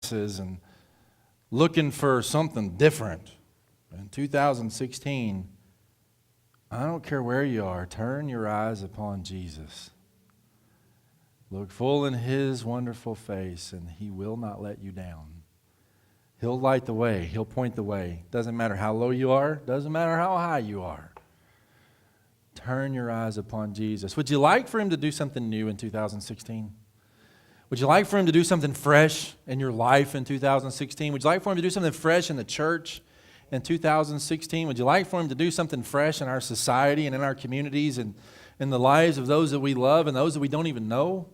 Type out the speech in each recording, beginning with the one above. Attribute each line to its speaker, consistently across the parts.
Speaker 1: finances and looking for something different. In 2016, I don't care where you are, turn your eyes upon Jesus. Look full in His wonderful face, and He will not let you down. He'll light the way. He'll point the way. Doesn't matter how low you are. Doesn't matter how high you are. Turn your eyes upon Jesus. Would you like for Him to do something new in 2016? Would you like for Him to do something fresh in your life in 2016? Would you like for Him to do something fresh in the church in 2016? Would you like for Him to do something fresh in our society and in our communities and in the lives of those that we love and those that we don't even know?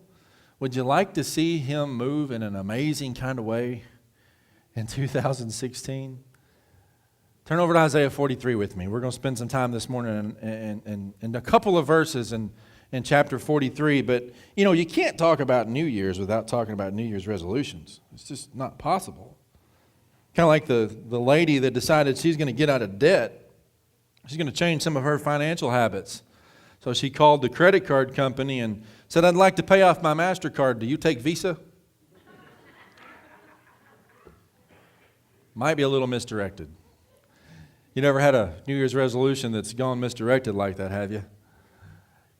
Speaker 1: Would you like to see Him move in an amazing kind of way in 2016? Turn over to Isaiah 43 with me. We're going to spend some time this morning in a couple of verses in chapter 43. But, you can't talk about New Year's without talking about New Year's resolutions. It's just not possible. Kind of like the lady that decided she's going to get out of debt. She's going to change some of her financial habits. So she called the credit card company and said, I'd like to pay off my MasterCard. Do you take Visa? Might be a little misdirected. You never had a New Year's resolution that's gone misdirected like that, have you?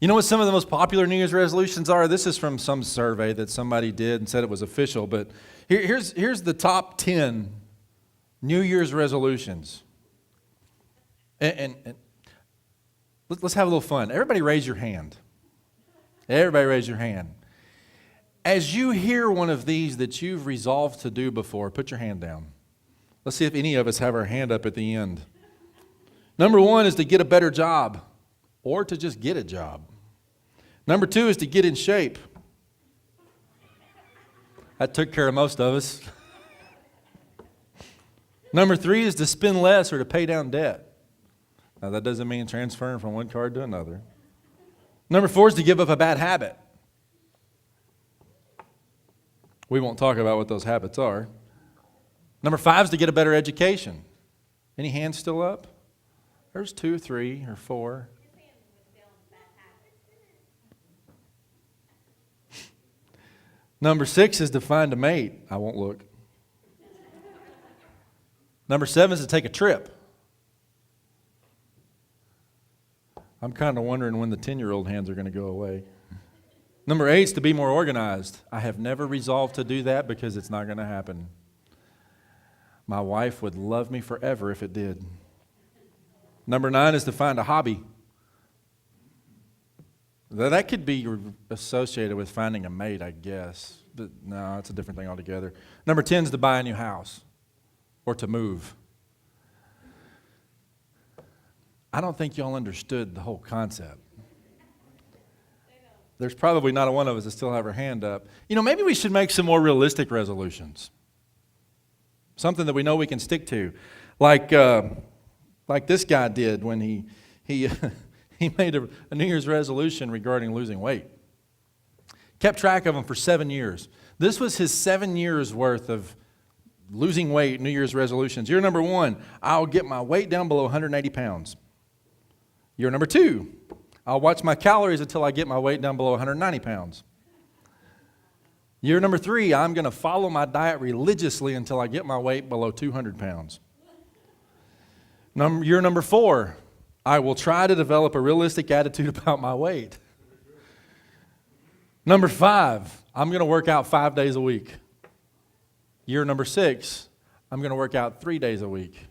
Speaker 1: You know what some of the most popular New Year's resolutions are? This is from some survey that somebody did and said it was official, but here's the top 10 New Year's resolutions. And let's have a little fun. Everybody raise your hand. Everybody raise your hand. As you hear one of these that you've resolved to do before, put your hand down. Let's see if any of us have our hand up at the end. Number 1 is to get a better job or to just get a job. Number 2 is to get in shape. That took care of most of us. Number 3 is to spend less or to pay down debt. Now, that doesn't mean transferring from one card to another. Number 4 is to give up a bad habit. We won't talk about what those habits are. Number 5 is to get a better education. Any hands still up? There's 2, 3, or 4. Number 6 is to find a mate. I won't look. Number 7 is to take a trip. I'm kind of wondering when the 10-year-old hands are going to go away. Number 8 is to be more organized. I have never resolved to do that because it's not going to happen. My wife would love me forever if it did. Number 9 is to find a hobby. That could be associated with finding a mate, I guess. But no, it's a different thing altogether. Number 10 is to buy a new house or to move. I don't think y'all understood the whole concept. There's probably not a one of us that still have our hand up. Maybe we should make some more realistic resolutions. Something that we know we can stick to. Like this guy did when he made a New Year's resolution regarding losing weight. Kept track of them for 7 years. This was his 7 years worth of losing weight New Year's resolutions. Year number 1, I'll get my weight down below 180 pounds. Year number 2, I'll watch my calories until I get my weight down below 190 pounds. Year number 3, I'm going to follow my diet religiously until I get my weight below 200 pounds. Year number 4, I will try to develop a realistic attitude about my weight. Number 5, I'm going to work out 5 days a week. Year number 6, I'm going to work out 3 days a week.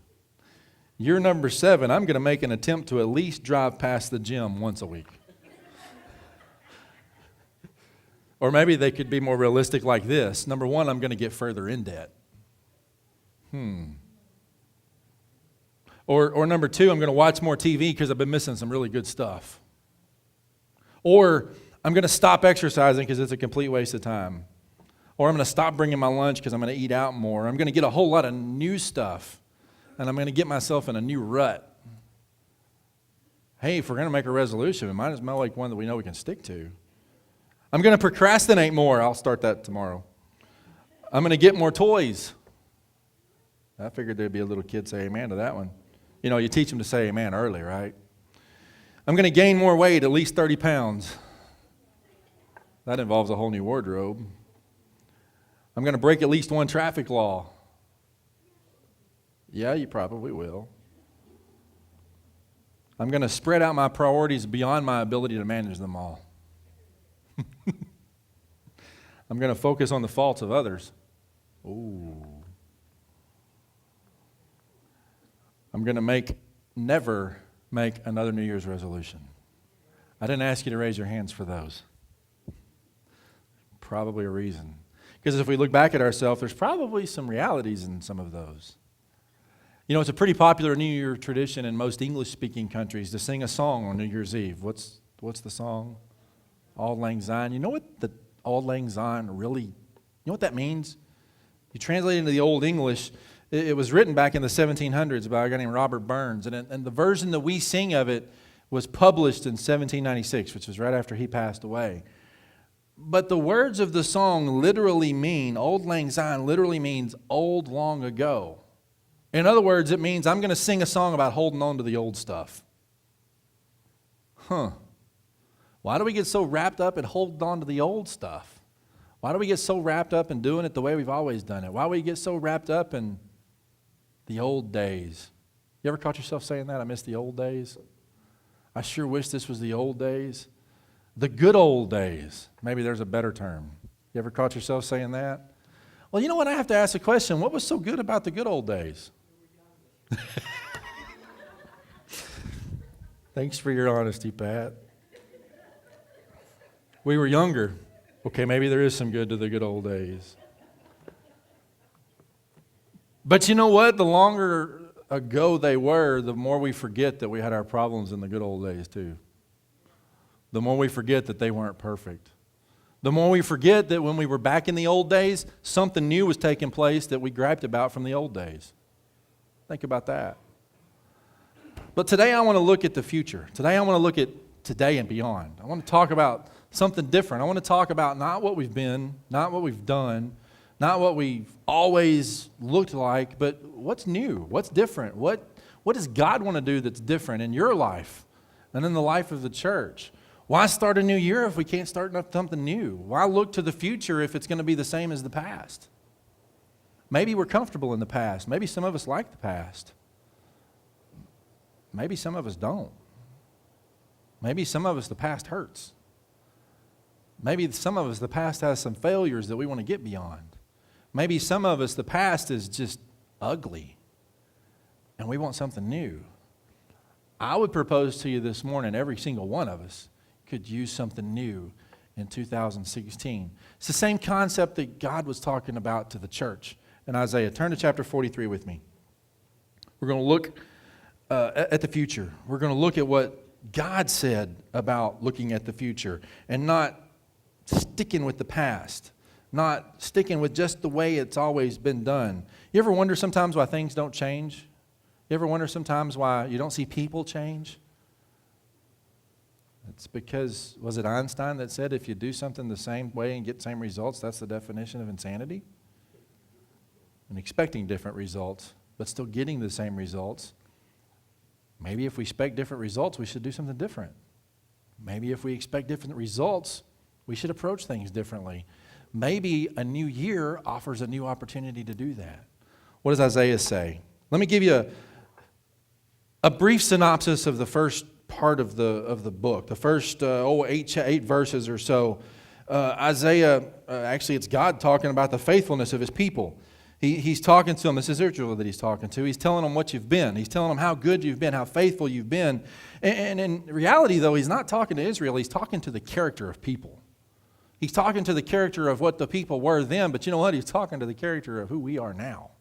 Speaker 1: Year number 7, I'm going to make an attempt to at least drive past the gym once a week. Or maybe they could be more realistic like this. Number 1, I'm going to get further in debt. Or number 2, I'm going to watch more TV because I've been missing some really good stuff. Or I'm going to stop exercising because it's a complete waste of time. Or I'm going to stop bringing my lunch because I'm going to eat out more. I'm going to get a whole lot of new stuff. And I'm going to get myself in a new rut. Hey, if we're going to make a resolution, it might as well make one that we know we can stick to. I'm going to procrastinate more. I'll start that tomorrow. I'm going to get more toys. I figured there'd be a little kid say amen to that one. You teach them to say amen early, right? I'm going to gain more weight, at least 30 pounds. That involves a whole new wardrobe. I'm going to break at least one traffic law. Yeah, you probably will. I'm going to spread out my priorities beyond my ability to manage them all. I'm going to focus on the faults of others. Ooh. I'm going to never make another New Year's resolution. I didn't ask you to raise your hands for those. Probably a reason. Because if we look back at ourselves, there's probably some realities in some of those. You know, it's a pretty popular New Year tradition in most English-speaking countries to sing a song on New Year's Eve. What's the song? Auld Lang Syne. You know what the Auld Lang Syne really, you know what that means? You translate it into the Old English, it was written back in the 1700s by a guy named Robert Burns, and the version that we sing of it was published in 1796, which was right after he passed away. But the words of the song literally mean, Auld Lang Syne literally means old long ago. In other words, it means I'm going to sing a song about holding on to the old stuff. Why do we get so wrapped up in holding on to the old stuff? Why do we get so wrapped up in doing it the way we've always done it? Why do we get so wrapped up in the old days? You ever caught yourself saying that? I miss the old days. I sure wish this was the old days. The good old days. Maybe there's a better term. You ever caught yourself saying that? Well, you know what? I have to ask the question, what was so good about the good old days? Thanks for your honesty, Pat. We were younger. Okay, maybe there is some good to the good old days. But you know what? The longer ago they were, the more we forget that we had our problems in the good old days too. The more we forget that they weren't perfect. The more we forget that when we were back in the old days, something new was taking place that we griped about from the old days. Think about that. But today I want to look at the future. Today I want to look at today and beyond. I want to talk about something different. I want to talk about not what we've been, not what we've done, not what we've always looked like, but what's new, what's different, what does God want to do that's different in your life and in the life of the church? Why start a new year if we can't start something new? Why look to the future if it's going to be the same as the past? Maybe we're comfortable in the past. Maybe some of us like the past. Maybe some of us don't. Maybe some of us the past hurts. Maybe some of us the past has some failures that we want to get beyond. Maybe some of us the past is just ugly and we want something new. I would propose to you this morning, every single one of us could use something new in 2016. It's the same concept that God was talking about to the church in Isaiah. Turn to chapter 43 with me. We're going to look at the future. We're going to look at what God said about looking at the future and not sticking with the past, not sticking with just the way it's always been done. You ever wonder sometimes why things don't change? You ever wonder sometimes why you don't see people change? It's because, was it Einstein that said if you do something the same way and get the same results, that's the definition of insanity? And expecting different results, but still getting the same results. Maybe if we expect different results, we should do something different. Maybe if we expect different results, we should approach things differently. Maybe a new year offers a new opportunity to do that. What does Isaiah say? Let me give you a brief synopsis of the first part of the book, the first eight verses or so. Isaiah, actually it's God talking about the faithfulness of his people. He's talking to them. This is Israel that he's talking to. He's telling them what you've been. He's telling them how good you've been, how faithful you've been. And in reality, though, he's not talking to Israel. He's talking to the character of people. He's talking to the character of what the people were then, but you know what? He's talking to the character of who we are now.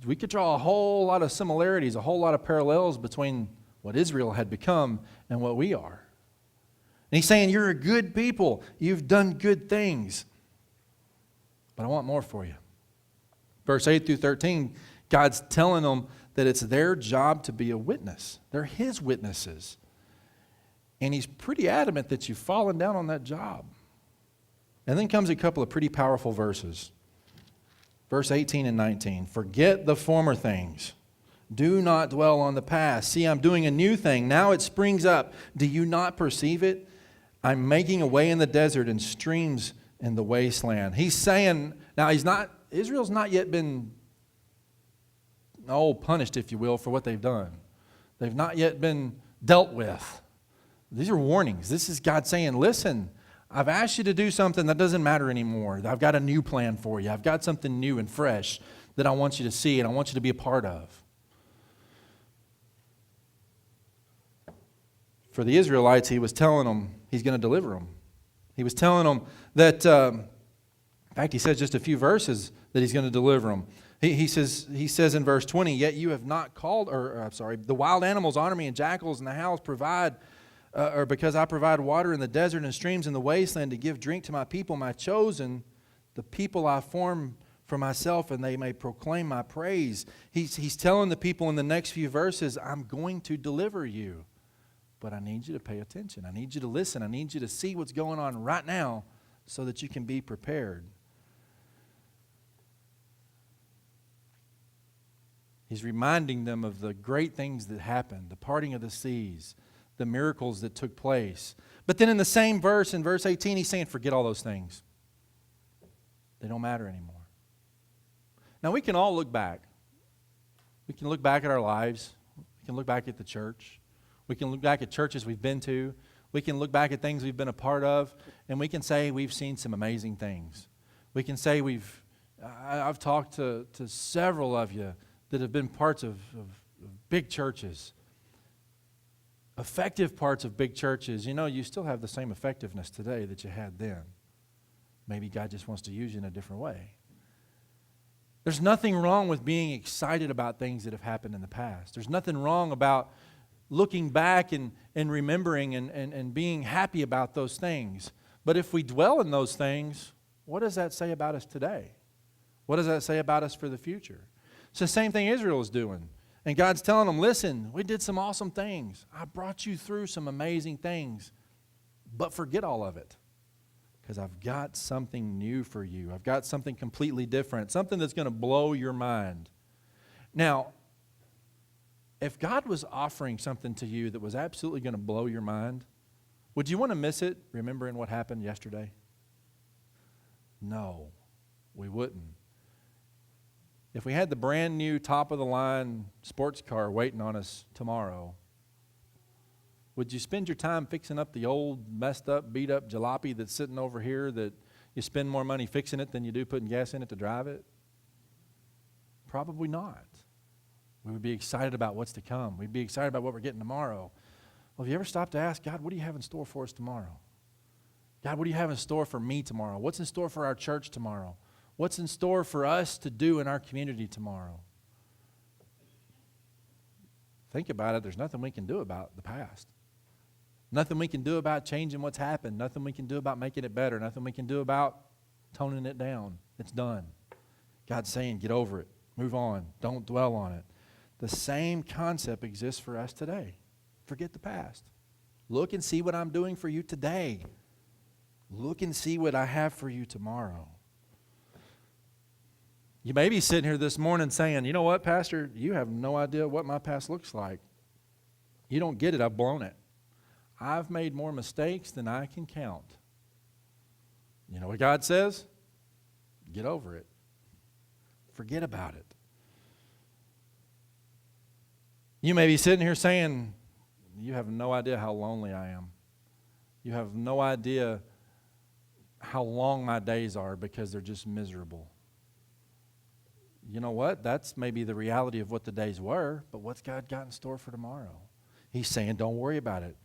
Speaker 1: We could draw a whole lot of similarities, a whole lot of parallels between what Israel had become and what we are. And he's saying, you're a good people. You've done good things. But I want more for you. Verse 8 through 13, God's telling them that it's their job to be a witness. They're his witnesses. And he's pretty adamant that you've fallen down on that job. And then comes a couple of pretty powerful verses. Verse 18 and 19. Forget the former things. Do not dwell on the past. See, I'm doing a new thing. Now it springs up. Do you not perceive it? I'm making a way in the desert and streams in the wasteland. He's saying, now Israel's not yet been, punished, if you will, for what they've done. They've not yet been dealt with. These are warnings. This is God saying, listen, I've asked you to do something that doesn't matter anymore. I've got a new plan for you. I've got something new and fresh that I want you to see and I want you to be a part of. For the Israelites, he was telling them he's going to deliver them. He was telling them that, in fact, he says just a few verses that he's going to deliver them. He says in verse 20, yet you have not called, the wild animals honor me and jackals and the hounds provide, or because I provide water in the desert and streams in the wasteland to give drink to my people, my chosen, the people I form for myself, and they may proclaim my praise. He's telling the people in the next few verses, I'm going to deliver you. But I need you to pay attention. I need you to listen. I need you to see what's going on right now so that you can be prepared. He's reminding them of the great things that happened, the parting of the seas, the miracles that took place. But then in the same verse, in verse 18, he's saying, forget all those things. They don't matter anymore. Now we can all look back. We can look back at our lives. We can look back at the church. We can look back at churches we've been to. We can look back at things we've been a part of, and we can say we've seen some amazing things. We can say I've talked to several of you that have been parts of big churches, effective parts of big churches. You know, you still have the same effectiveness today that you had then. Maybe God just wants to use you in a different way. There's nothing wrong with being excited about things that have happened in the past. There's nothing wrong about looking back and remembering and being happy about those things. But if we dwell in those things, what does that say about us today? What does that say about us for the future? It's the same thing Israel is doing. And God's telling them, listen, we did some awesome things. I brought you through some amazing things. But forget all of it. Because I've got something new for you. I've got something completely different. Something that's going to blow your mind. Now, if God was offering something to you that was absolutely going to blow your mind, would you want to miss it, remembering what happened yesterday? No, we wouldn't. If we had the brand new top-of-the-line sports car waiting on us tomorrow, would you spend your time fixing up the old, messed up, beat up jalopy that's sitting over here that you spend more money fixing it than you do putting gas in it to drive it? Probably not. We would be excited about what's to come. We'd be excited about what we're getting tomorrow. Well, have you ever stopped to ask, God, what do you have in store for us tomorrow? God, what do you have in store for me tomorrow? What's in store for our church tomorrow? What's in store for us to do in our community tomorrow? Think about it. There's nothing we can do about the past. Nothing we can do about changing what's happened. Nothing we can do about making it better. Nothing we can do about toning it down. It's done. God's saying, get over it. Move on. Don't dwell on it. The same concept exists for us today. Forget the past. Look and see what I'm doing for you today. Look and see what I have for you tomorrow. You may be sitting here this morning saying, you know what, Pastor, you have no idea what my past looks like. You don't get it. I've blown it. I've made more mistakes than I can count. You know what God says? Get over it. Forget about it. You may be sitting here saying, you have no idea how lonely I am. You have no idea how long my days are because they're just miserable. You know what? That's maybe the reality of what the days were, but what's God got in store for tomorrow? He's saying, don't worry about it.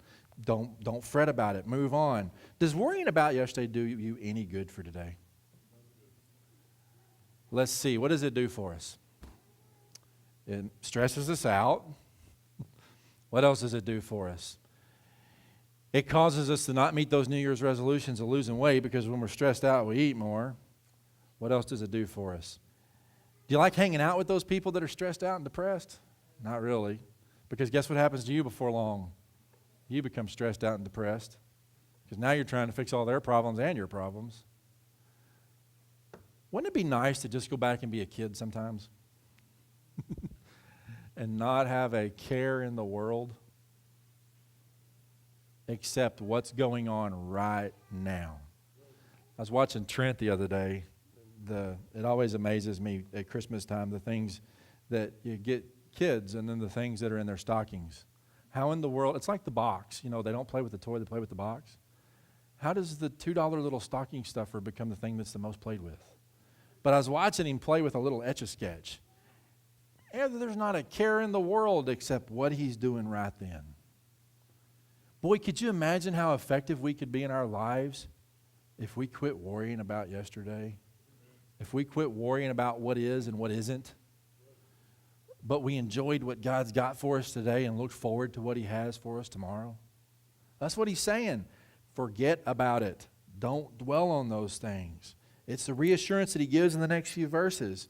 Speaker 1: Don't fret about it. Move on. Does worrying about yesterday do you any good for today? Let's see. What does it do for us? It stresses us out. What else does it do for us? It causes us to not meet those New Year's resolutions of losing weight because when we're stressed out, we eat more. What else does it do for us? Do you like hanging out with those people that are stressed out and depressed? Not really. Because guess what happens to you before long? You become stressed out and depressed. Because now you're trying to fix all their problems and your problems. Wouldn't it be nice to just go back and be a kid sometimes? And not have a care in the world except what's going on right now. I was watching Trent the other day. It always amazes me at Christmas time, the things that you get kids and then the things that are in their stockings. How in the world, it's like the box. You know, they don't play with the toy, they play with the box. How does the $2 little stocking stuffer become the thing that's the most played with? But I was watching him play with a little Etch-a-Sketch. And there's not a care in the world except what he's doing right then. Boy, could you imagine how effective we could be in our lives if we quit worrying about yesterday? If we quit worrying about what is and what isn't? But we enjoyed what God's got for us today and looked forward to what He has for us tomorrow? That's what He's saying. Forget about it. Don't dwell on those things. It's the reassurance that He gives in the next few verses.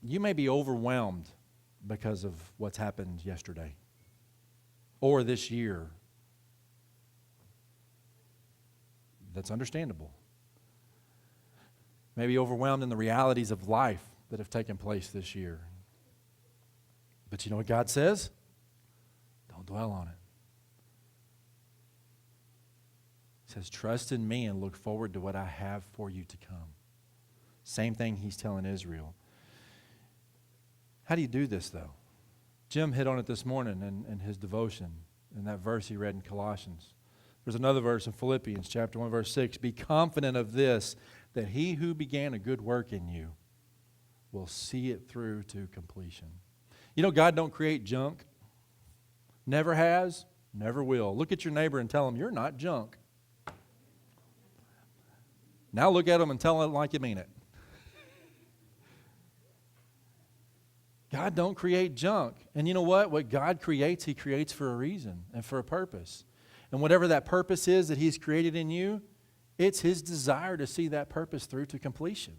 Speaker 1: You may be overwhelmed because of what's happened yesterday or this year. That's understandable. Maybe overwhelmed in the realities of life that have taken place this year. But you know what God says? Don't dwell on it. He says, trust in me and look forward to what I have for you to come. Same thing He's telling Israel. How do you do this, though? Jim hit on it this morning in his devotion, in that verse he read in Colossians. There's another verse in Philippians chapter 1, verse 6. Be confident of this, that He who began a good work in you will see it through to completion. You know, God don't create junk. Never has, never will. Look at your neighbor and tell him, you're not junk. Now look at him and tell him like you mean it. God don't create junk. And you know what? What God creates, He creates for a reason and for a purpose. And whatever that purpose is that He's created in you, it's His desire to see that purpose through to completion.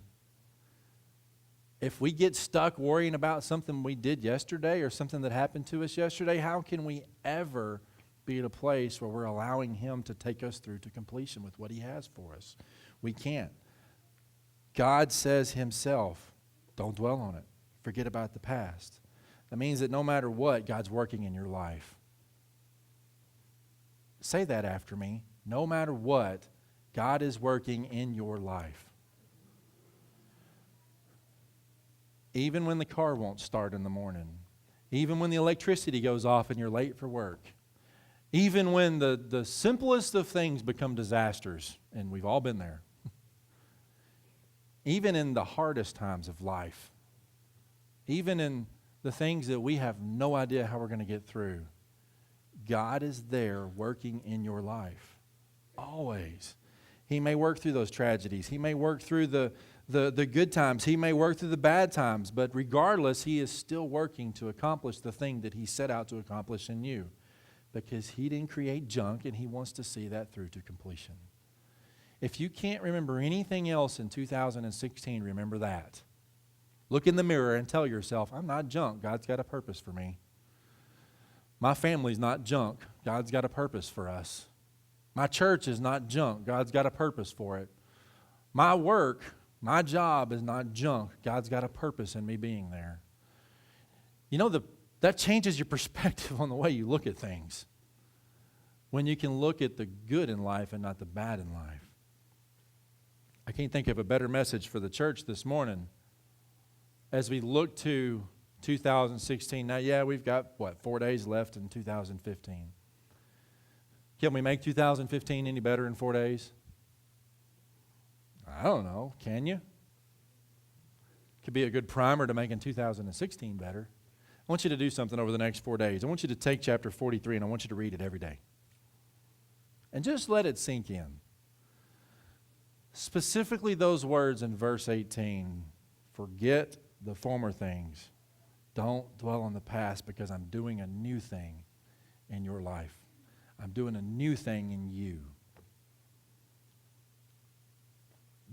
Speaker 1: If we get stuck worrying about something we did yesterday or something that happened to us yesterday, how can we ever be at a place where we're allowing Him to take us through to completion with what He has for us? We can't. God says Himself, don't dwell on it. Forget about the past. That means that no matter what, God's working in your life. Say that after me. No matter what, God is working in your life. Even when the car won't start in the morning. Even when the electricity goes off and you're late for work. Even when the simplest of things become disasters, and we've all been there. Even in the hardest times of life. Even in the things that we have no idea how we're going to get through, God is there working in your life. Always. He may work through those tragedies. He may work through the good times. He may work through the bad times. But regardless, He is still working to accomplish the thing that He set out to accomplish in you. Because He didn't create junk, and He wants to see that through to completion. If you can't remember anything else in 2016, remember that. Look in the mirror and tell yourself, I'm not junk. God's got a purpose for me. My family's not junk. God's got a purpose for us. My church is not junk. God's got a purpose for it. My work, my job is not junk. God's got a purpose in me being there. You know, that changes your perspective on the way you look at things. When you can look at the good in life and not the bad in life. I can't think of a better message for the church this morning. As we look to 2016, now, yeah, we've got, 4 days left in 2015. Can we make 2015 any better in 4 days? I don't know. Can you? Could be a good primer to making 2016 better. I want you to do something over the next 4 days. I want you to take chapter 43, and I want you to read it every day. And just let it sink in. Specifically those words in verse 18, forget the former things. Don't dwell on the past, because I'm doing a new thing in your life. I'm doing a new thing in you.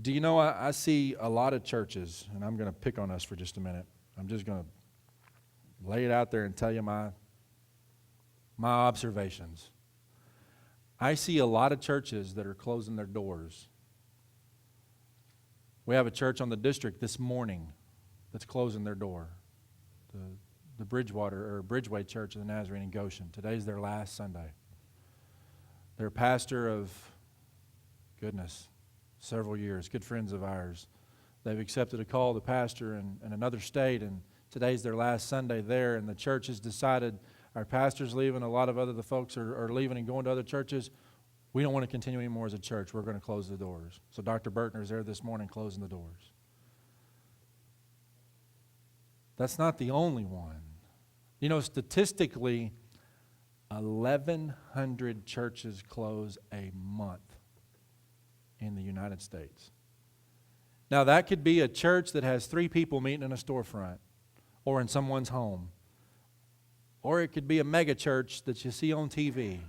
Speaker 1: Do you know, I see a lot of churches, and I'm going to pick on us for just a minute. I'm just going to lay it out there and tell you my observations. I see a lot of churches that are closing their doors. We have a church on the district this morning that's closing their door. The Bridgeway Church of the Nazarene in Goshen. Today's their last Sunday. Their pastor of goodness, several years, good friends of ours. They've accepted a call to pastor in another state, and today's their last Sunday there, and the church has decided our pastor's leaving, a lot of other the folks are leaving and going to other churches. We don't want to continue anymore as a church. We're going to close the doors. So Dr. Bertner's there this morning closing the doors. That's not the only one. You know, statistically, 1,100 churches close a month in the United States. Now, that could be a church that has 3 people meeting in a storefront or in someone's home. Or it could be a mega church that you see on TV.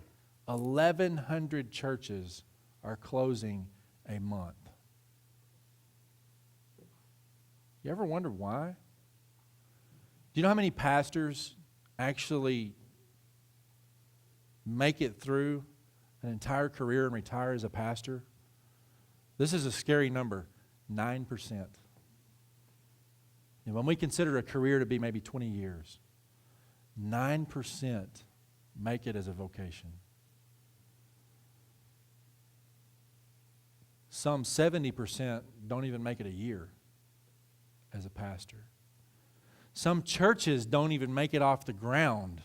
Speaker 1: 1,100 churches are closing a month. You ever wonder why? Do you know how many pastors actually make it through an entire career and retire as a pastor? This is a scary number, 9%. And when we consider a career to be maybe 20 years, 9% make it as a vocation. Some 70% don't even make it a year as a pastor. Some churches don't even make it off the ground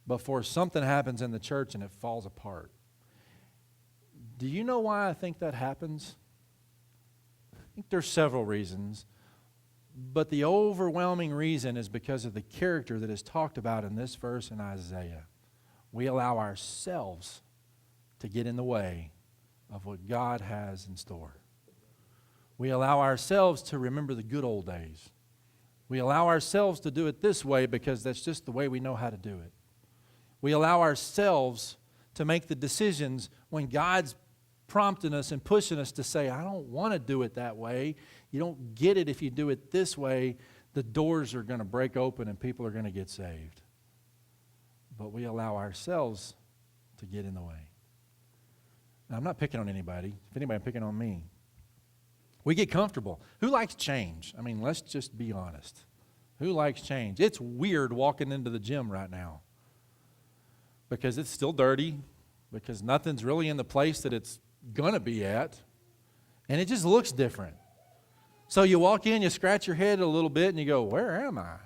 Speaker 1: before something happens in the church and it falls apart. Do you know why I think that happens? I think there's several reasons, but the overwhelming reason is because of the character that is talked about in this verse in Isaiah. We allow ourselves to get in the way of what God has in store. We allow ourselves to remember the good old days. We allow ourselves to do it this way because that's just the way we know how to do it. We allow ourselves to make the decisions when God's prompting us and pushing us to say, I don't want to do it that way. You don't get it if you do it this way. The doors are going to break open and people are going to get saved. But we allow ourselves to get in the way. Now, I'm not picking on anybody. If anybody, I'm picking on me. We get comfortable. Who likes change? I mean, let's just be honest. Who likes change? It's weird walking into the gym right now because it's still dirty, because nothing's really in the place that it's going to be at, and it just looks different. So you walk in, you scratch your head a little bit, and you go, where am I?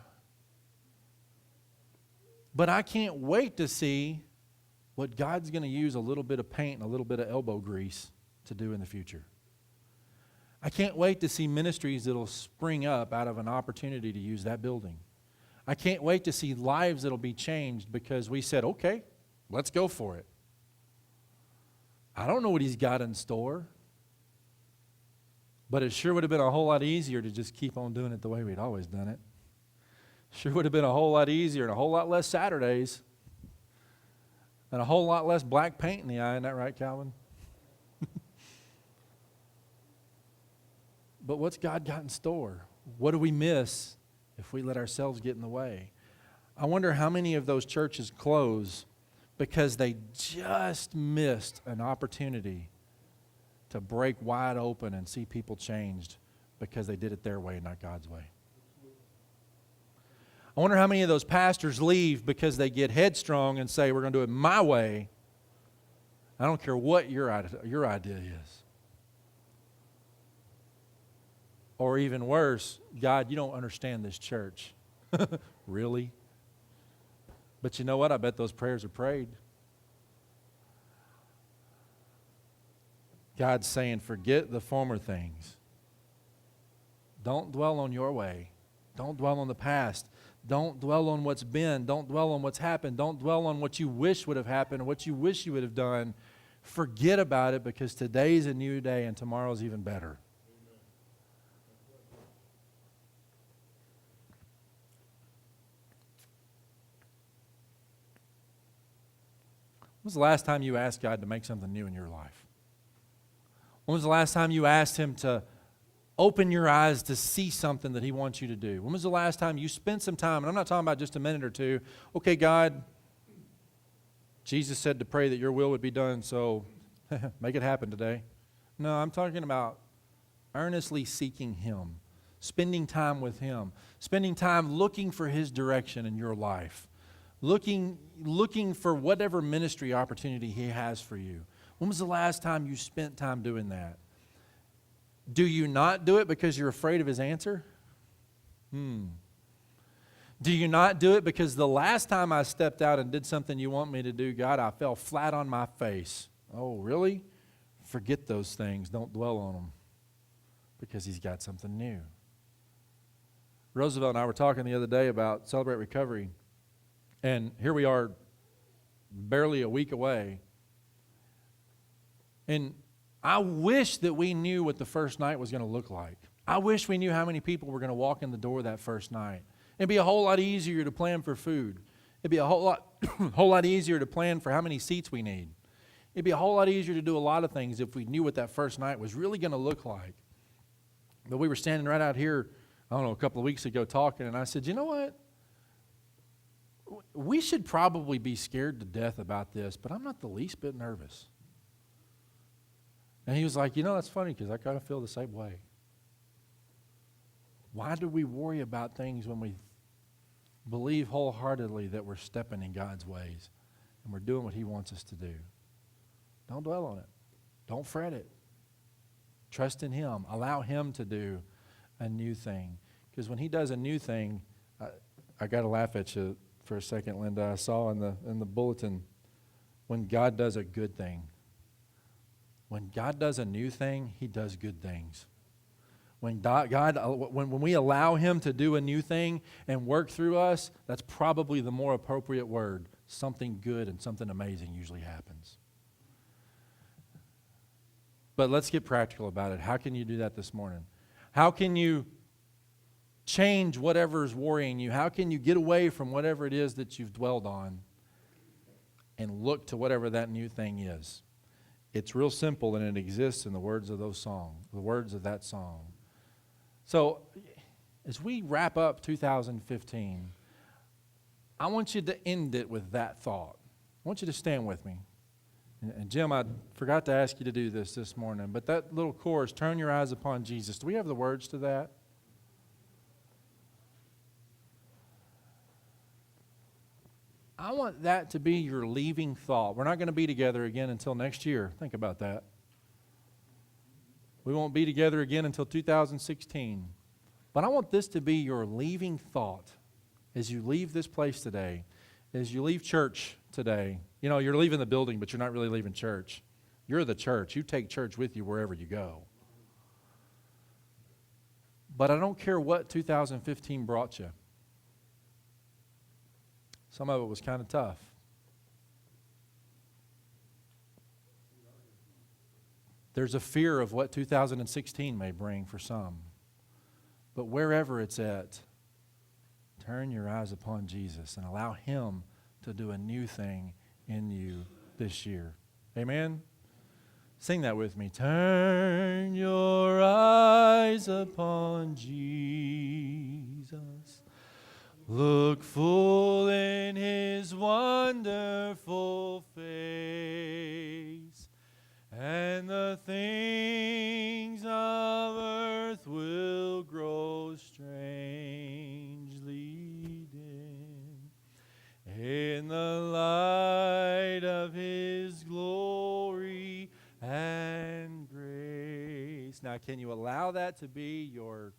Speaker 1: But I can't wait to see what God's going to use a little bit of paint and a little bit of elbow grease to do in the future. I can't wait to see ministries that'll spring up out of an opportunity to use that building. I can't wait to see lives that'll be changed because we said, okay, let's go for it. I don't know what He's got in store, but it sure would have been a whole lot easier to just keep on doing it the way we'd always done it. Sure would have been a whole lot easier and a whole lot less Saturdays and a whole lot less black paint in the eye. Isn't that right, Calvin? But what's God got in store? What do we miss if we let ourselves get in the way? I wonder how many of those churches close because they just missed an opportunity to break wide open and see people changed because they did it their way, not God's way. I wonder how many of those pastors leave because they get headstrong and say, we're going to do it my way. I don't care what your idea is. Or even worse, God, you don't understand this church. Really? But you know what? I bet those prayers are prayed. God's saying, forget the former things. Don't dwell on your way. Don't dwell on the past. Don't dwell on what's been. Don't dwell on what's happened. Don't dwell on what you wish would have happened or what you wish you would have done. Forget about it because today's a new day and tomorrow's even better. When was the last time you asked God to make something new in your life? When was the last time you asked Him to open your eyes to see something that He wants you to do? When was the last time you spent some time, and I'm not talking about just a minute or two, okay, God, Jesus said to pray that your will would be done, so make it happen today. No, I'm talking about earnestly seeking Him, spending time with Him, spending time looking for His direction in your life. Looking for whatever ministry opportunity He has for you. When was the last time you spent time doing that? Do you not do it because you're afraid of His answer? Do you not do it because the last time I stepped out and did something you want me to do, God, I fell flat on my face? Oh, really? Forget those things. Don't dwell on them because He's got something new. Roosevelt and I were talking the other day about Celebrate Recovery, and here we are barely a week away. And I wish that we knew what the first night was going to look like. I wish we knew how many people were going to walk in the door that first night. It'd be a whole lot easier to plan for food. It'd be a whole lot easier to plan for how many seats we need. It'd be a whole lot easier to do a lot of things if we knew what that first night was really going to look like. But we were standing right out here, I don't know, a couple of weeks ago talking, and I said, you know what? We should probably be scared to death about this, but I'm not the least bit nervous. And he was like, that's funny because I kind of feel the same way. Why do we worry about things when we believe wholeheartedly that we're stepping in God's ways and we're doing what He wants us to do? Don't dwell on it. Don't fret it. Trust in Him. Allow Him to do a new thing. Because when He does a new thing, I got to laugh at you for a second, Linda. I saw in the bulletin, when God does a good thing. When God does a new thing, He does good things. When we allow Him to do a new thing and work through us, that's probably the more appropriate word. Something good and something amazing usually happens. But let's get practical about it. How can you do that this morning? How can you change whatever is worrying you? How can you get away from whatever it is that you've dwelled on and look to whatever that new thing is? It's real simple, and it exists in the words of the words of that song. So, as we wrap up 2015, I want you to end it with that thought. I want you to stand with me. And Jim, I forgot to ask you to do this morning, but that little chorus, turn your eyes upon Jesus, do we have the words to that? I want that to be your leaving thought. We're not going to be together again until next year. Think about that. We won't be together again until 2016. But I want this to be your leaving thought as you leave this place today, as you leave church today. You're leaving the building, but you're not really leaving church. You're the church. You take church with you wherever you go. But I don't care what 2015 brought you. Some of it was kind of tough. There's a fear of what 2016 may bring for some. But wherever it's at, turn your eyes upon Jesus and allow Him to do a new thing in you this year. Amen? Sing that with me. Turn your eyes upon Jesus. Look full in His wonderful face, and the things of earth will grow strangely dim in the light of His glory and grace. Now, can you allow that to be your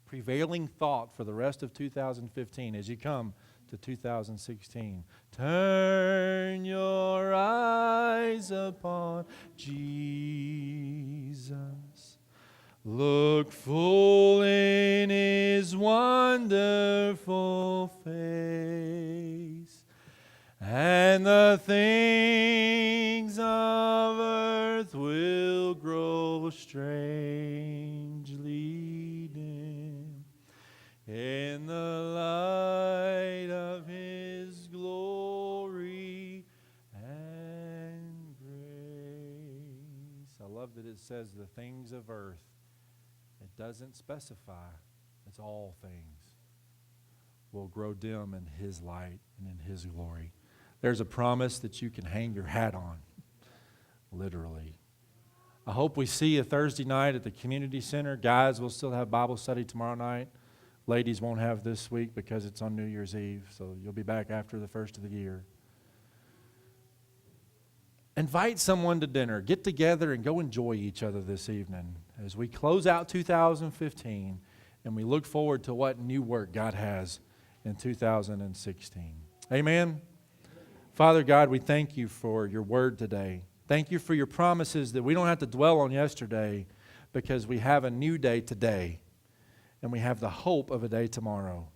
Speaker 1: prevailing thought for the rest of 2015 as you come to 2016? Turn your eyes upon Jesus. Look full in His wonderful face, and the things of earth will grow strangely dim in the light of His glory and grace. I love that it says the things of earth. It doesn't specify. It's all things will grow dim in His light and in His glory. There's a promise that you can hang your hat on, literally. I hope we see you Thursday night at the community center. Guys, we'll still have Bible study tomorrow night. Ladies won't have this week because it's on New Year's Eve, so you'll be back after the first of the year. invite someone to dinner. Get together and go enjoy each other this evening as we close out 2015 and we look forward to what new work God has in 2016. Amen. Father God, we thank you for your word today. Thank you for your promises that we don't have to dwell on yesterday because we have a new day today and we have the hope of a day tomorrow.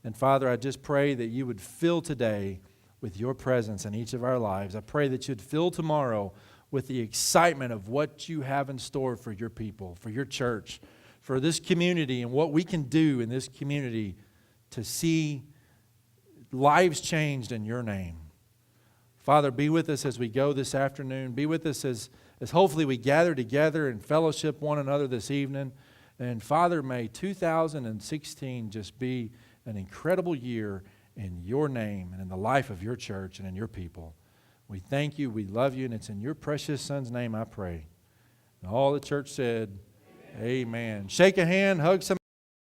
Speaker 1: And Father, I just pray that you would fill today with your presence in each of our lives. I pray that you'd fill tomorrow with the excitement of what you have in store for your people, for your church, for this community, and what we can do in this community to see lives changed in your name. Father, be with us as we go this afternoon. Be with us as hopefully we gather together and fellowship one another this evening. And Father, may 2016 just be an incredible year in your name and in the life of your church and in your people. We thank you, we love you, and it's in your precious Son's name I pray. And all the church said, Amen. Shake a hand, hug somebody.